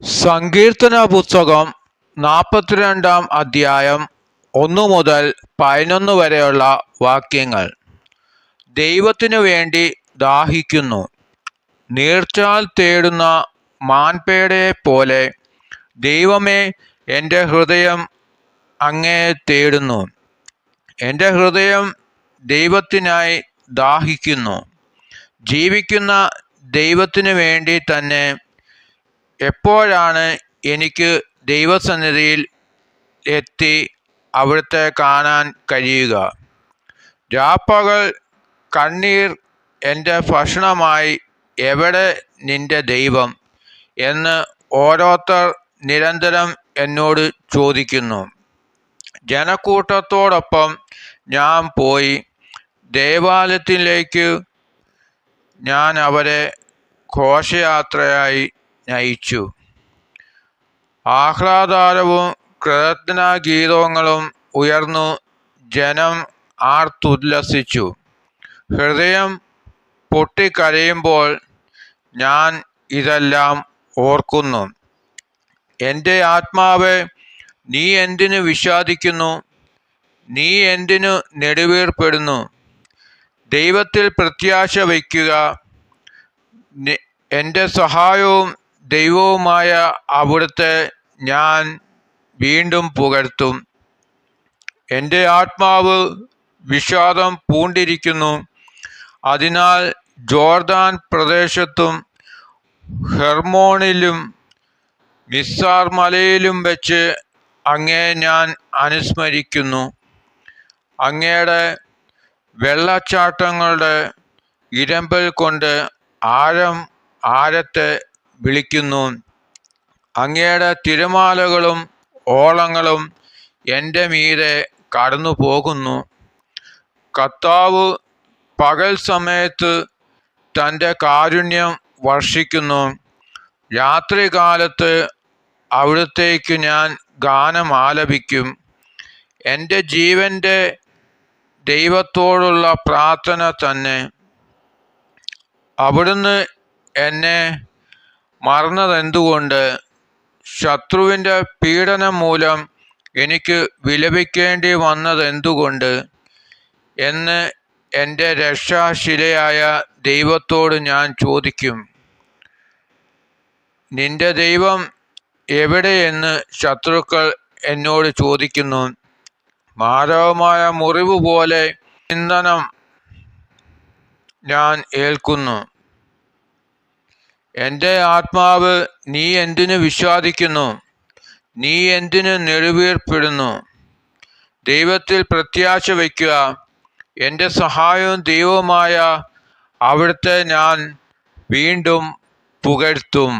സങ്കീർത്തന പുസ്തകം 42 അധ്യായം 1 മുതൽ 11 വരെയുള്ള വാക്യങ്ങൾ. ദൈവത്തിനു വേണ്ടി ദാഹിക്കുന്നു. നീർച്ചാൽ തേടുന്ന മാൻപേടയെപ്പോലെ ദൈവമേ, എൻ്റെ ഹൃദയം അങ്ങയെ തേടുന്നു. എൻ്റെ ഹൃദയം ദൈവത്തിനായി ദാഹിക്കുന്നു. ജീവിക്കുന്ന ദൈവത്തിനു വേണ്ടി തന്നെ. എപ്പോഴാണ് എനിക്ക് ദൈവസന്നിധിയിൽ എത്തി അവിടുത്തെ കാണാൻ കഴിയുക? രാപ്പകൽ കണ്ണീർ എൻ്റെ ഭക്ഷണമായി. എവിടെ നിന്റെ ദൈവം എന്ന് ഓരോരുത്തർ നിരന്തരം എന്നോട് ചോദിക്കുന്നു. ജനക്കൂട്ടത്തോടൊപ്പം ഞാൻ പോയി. ദേവാലയത്തിലേക്ക് ഞാൻ അവരെ ഘോഷയാത്രയായി നയിച്ചു. ആഹ്ലാദവും കൃതജ്ഞതാഗീതങ്ങളും ഉയർന്നു. ജനം ആർത്തുല്ലസിച്ചു. ഹൃദയം പൊട്ടിക്കരയുമ്പോൾ ഞാൻ ഇതെല്ലാം ഓർക്കുന്നു. എൻ്റെ ആത്മാവേ, നീ എന്തിനു വിഷാദിക്കുന്നു? നീ എന്തിനു നെടുവീർപ്പെടുന്നു? ദൈവത്തിൽ പ്രത്യാശ വയ്ക്കുക. എൻ്റെ സഹായവും ദൈവവുമായ അവിടുത്തെ ഞാൻ വീണ്ടും പുകഴ്ത്തും. എൻ്റെ ആത്മാവ് വിഷാദം പൂണ്ടിരിക്കുന്നു. അതിനാൽ ജോർദാൻ പ്രദേശത്തും ഹെർമോണിലും മിസ്സാർ മലയിലും വെച്ച് അങ്ങയെ ഞാൻ അനുസ്മരിക്കുന്നു. അങ്ങയുടെ വെള്ളച്ചാട്ടങ്ങളുടെ ഇരമ്പൽ കൊണ്ട് ആഴത്തെ വിളിക്കുന്നു. അങ്ങയുടെ തിരമാലകളും ഓളങ്ങളും എൻ്റെ മീതെ കടന്നു പോകുന്നു. കർത്താവ് പകൽ സമയത്ത് തൻ്റെ കാരുണ്യം വർഷിക്കുന്നു. രാത്രികാലത്ത് അവിടുത്തേക്ക് ഞാൻ ഗാനം ആലപിക്കും. എൻ്റെ ജീവൻ്റെ ദൈവത്തോടുള്ള പ്രാർത്ഥന തന്നെ. അവിടുന്ന് എന്നെ മറന്നതെന്തുകൊണ്ട്? ശത്രുവിൻ്റെ പീഡനം മൂലം എനിക്ക് വിലപിക്കേണ്ടി വന്നതെന്തുകൊണ്ട് എന്ന് എൻ്റെ രക്ഷാശിലയായ ദൈവത്തോട് ഞാൻ ചോദിക്കും. നിന്റെ ദൈവം എവിടെയെന്ന് ശത്രുക്കൾ എന്നോട് ചോദിക്കുന്നു. മാരകമായ മുറിവ് പോലെ നിന്ദനം ഞാൻ ഏൽക്കുന്നു. എൻ്റെ ആത്മാവ്, നീ എന്തിനു വിഷാദിക്കുന്നു? നീ എന്തിനു നെടുവീർപ്പെടുന്നു? ദൈവത്തിൽ പ്രത്യാശ വയ്ക്കുക. എൻ്റെ സഹായവും ദൈവവുമായ അവിടുത്തെ ഞാൻ വീണ്ടും പുകഴ്ത്തും.